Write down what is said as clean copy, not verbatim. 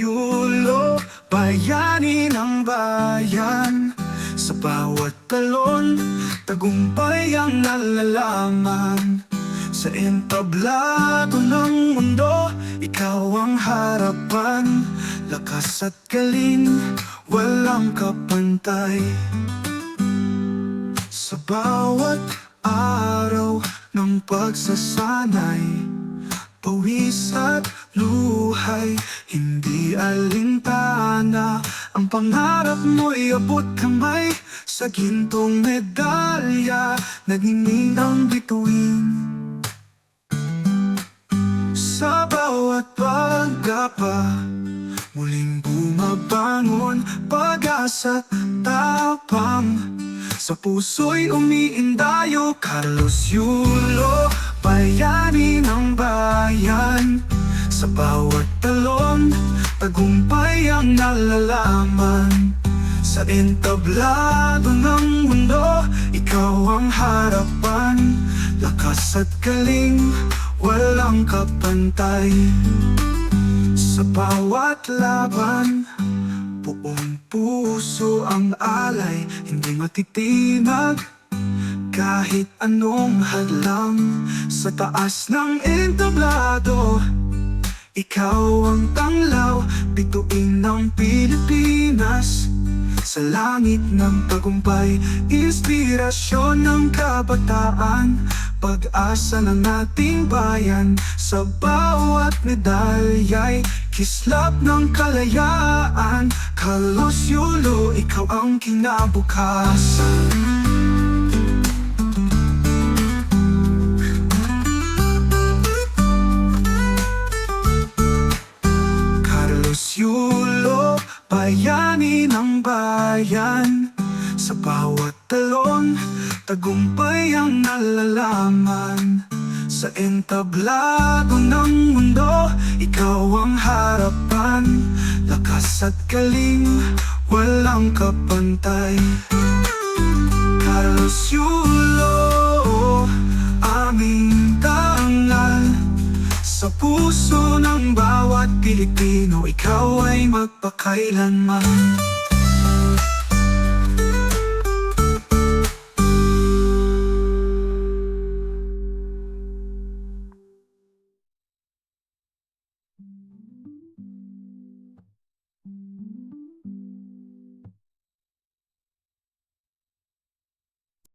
Yulo, bayani ng bayan. Sa bawat talon, tagumpay ang nalalaman. Sa entablado ng mundo, ikaw ang harapan. Lakas at galing, walang kapantay. Sa bawat araw ng pagsasanay, pawis at luhay, hindi alintana. Ang pangarap mo'y abot kamay, sa gintong medalya, nagninang bituin. Sa bawat paggapa, muling bumabangon, pag-asa, tapang. Sa puso'y umiindayo, Carlos Yulo, bayani ng bayan. Sa bawat talon, tagumpay ang nalalaman. Sa entablado ng mundo, ikaw ang harapan. Lakas at galing, walang kapantay. Sa bawat laban, buong puso ang alay, hindi matitinag kahit anong hadlang. Sa taas ng entablado, ikaw ang tanglaw, bituin ng Pilipinas. Sa langit ng tagumpay, inspirasyon ng kabataan, pag-asa ng ating bayan. Sa bawat medalya'y kislap ng kalayaan. Carlos Yulo, ikaw ang kinabukasan. Carlos Yulo, bayani ng bayan. Sa bawat talon, tagumpay ang nalalaman. Sa entablado ng mundo, ikaw ang harapan. Lakas at galing, walang kapantay. Carlos Yulo, aming dangal. Sa puso ng bawat Pilipino, ikaw ay magpakailanman.